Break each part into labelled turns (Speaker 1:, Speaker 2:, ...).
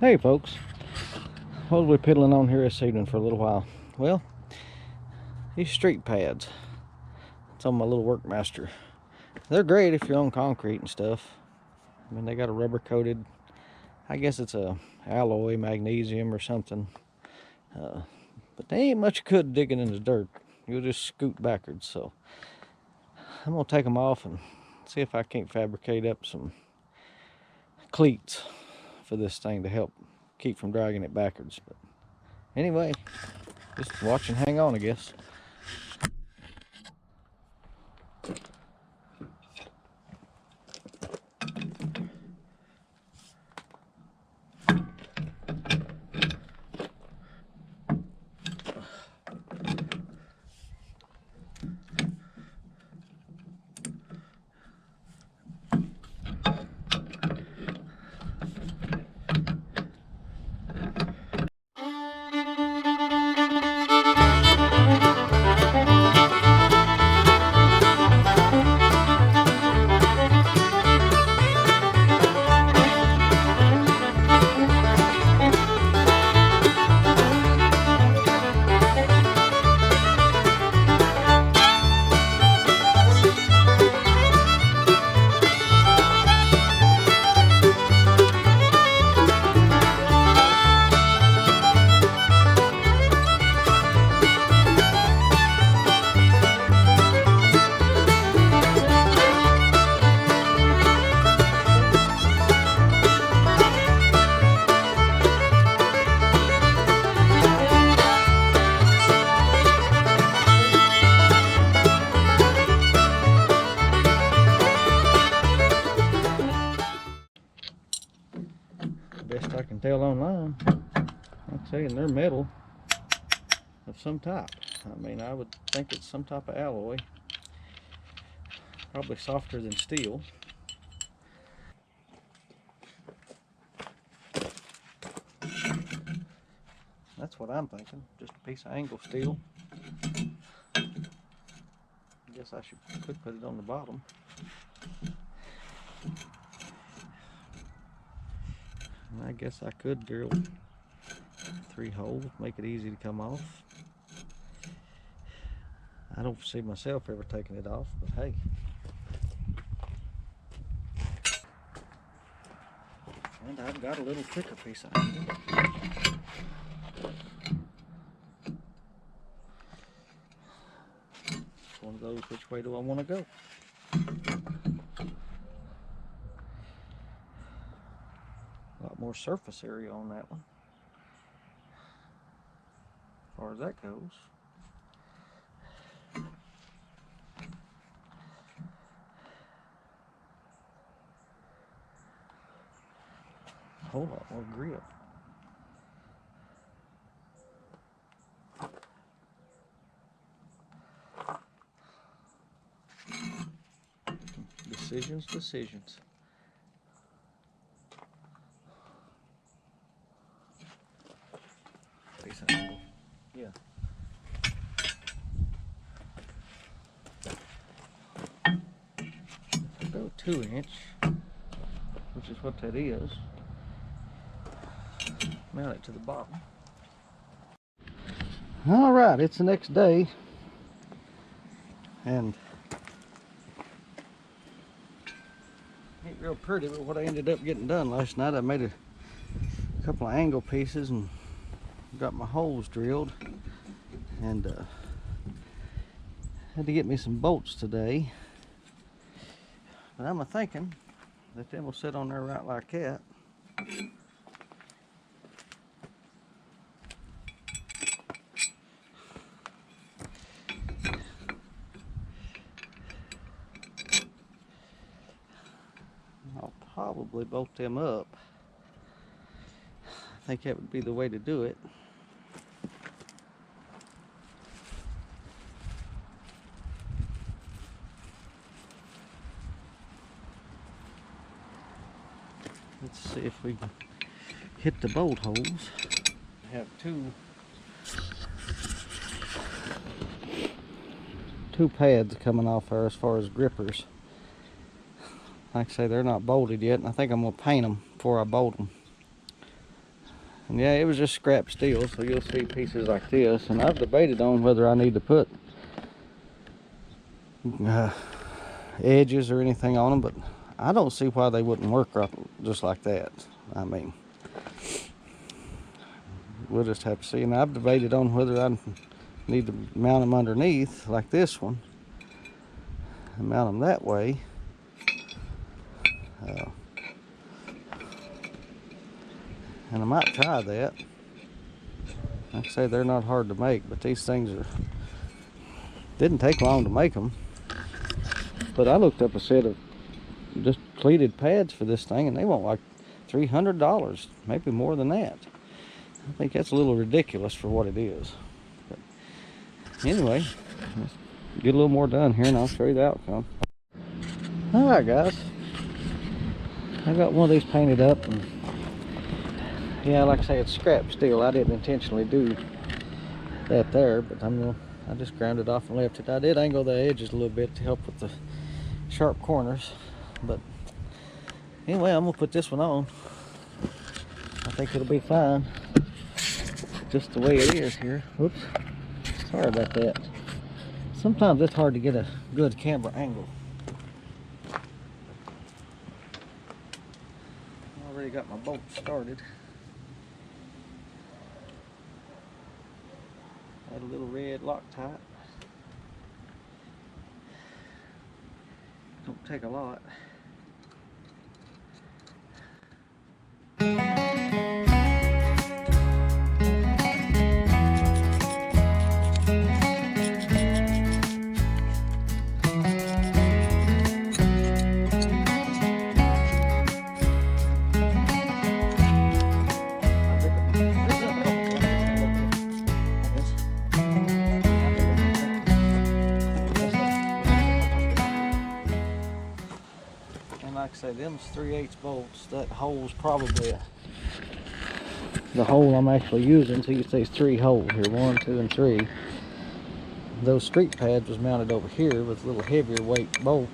Speaker 1: Hey folks, what are we piddling on here this evening for a little while? Well, these street pads. It's on my little Workmaster. They're great if you're on concrete and stuff. I mean, they got a rubber coated, I guess it's a alloy magnesium or something. But they ain't much good digging in the dirt. You'll just scoot backwards. So I'm gonna take them off and see if I can't fabricate up some cleats for this thing to help keep from dragging it backwards. But anyway, just watch and hang on, I guess. Best I can tell online, I'm saying they're metal of some type. I mean, I would think it's some type of alloy, probably softer than steel. That's what I'm thinking, just a piece of angle steel. I guess I could put it on the bottom. And I guess I could drill 3 holes, make it easy to come off. I don't see myself ever taking it off, but hey. And I've got a little thicker piece of angle. It's one of those, which way do I want to go? A lot more surface area on that one, as far as that goes. A whole lot more grip. Decisions. Piece of angle. Yeah. If I go 2-inch, which is what that is, mount it to the bottom. Alright, it's the next day, and ain't real pretty, but what I ended up getting done last night, I made a couple of angle pieces and got my holes drilled, and had to get me some bolts today. But I'm thinking that them will sit on there right like that. I'll probably bolt them up. I think that would be the way to do it. Let's see if we can hit the bolt holes. I have two pads coming off there as far as grippers. Like I say, they're not bolted yet, and I think I'm going to paint them before I bolt them. And yeah, it was just scrap steel, so you'll see pieces like this. And I've debated on whether I need to put edges or anything on them, but I don't see why they wouldn't work just like that. I mean, we'll just have to see. And I've debated on whether I need to mount them underneath like this one and mount them that way. And I might try that. Like I say, they're not hard to make, but these things didn't take long to make them. But I looked up a set of just pleated pads for this thing, and they want like $300, maybe more than that. I think that's a little ridiculous for what it is. But anyway, let's get a little more done here and I'll show you the outcome. Alright guys, I got one of these painted up, and yeah, like I say, it's scrap steel. I didn't intentionally do that there, but I just ground it off and left it. I did angle the edges a little bit to help with the sharp corners, but anyway, I'm gonna put this one on. I think it'll be fine just the way it is here. Oops, sorry about that. Sometimes it's hard to get a good camera angle. Already got my bolt started. Add a little red Loctite. Don't take a lot. Like I say, them's 3/8 bolts. That hole's probably the hole I'm actually using. So you see 3 holes here, 1, 2, and 3. Those street pads was mounted over here with a little heavier weight bolt.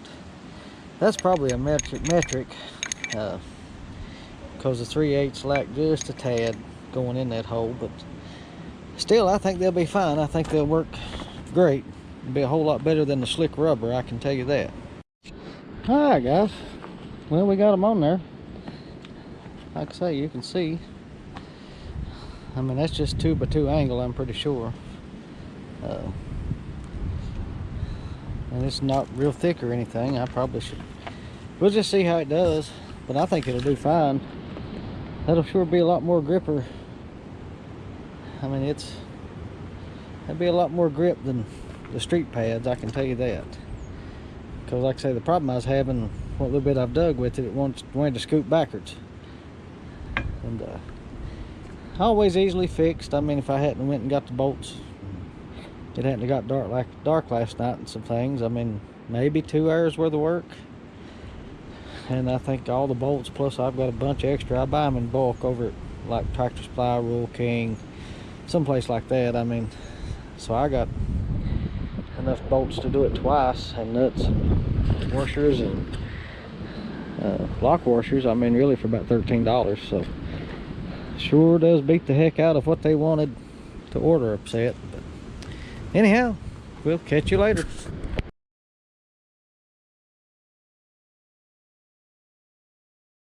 Speaker 1: That's probably a metric, because the 3/8 lack just a tad going in that hole. But still, I think they'll be fine. I think they'll work great. It'll be a whole lot better than the slick rubber, I can tell you that. All right, guys. Well, we got them on there. Like I say, you can see. I mean, that's just 2x2 angle, I'm pretty sure. And it's not real thick or anything. I probably should. We'll just see how it does. But I think it'll do fine. That'll sure be a lot more gripper. I mean, that'd be a lot more grip than the street pads, I can tell you that. Because like I say, the problem I was having, what little bit I've dug with it, it wanted to scoot backwards. And always easily fixed. I mean, if I hadn't went and got the bolts, it hadn't got dark last night and some things. I mean, maybe 2 hours worth of work. And I think all the bolts, plus I've got a bunch extra. I buy them in bulk over at like Tractor Supply, Rural King, someplace like that. I mean, so I got enough bolts to do it twice, and nuts and washers and lock washers. I mean, really for about $13. So sure does beat the heck out of what they wanted to order a set. But anyhow, we'll catch you later.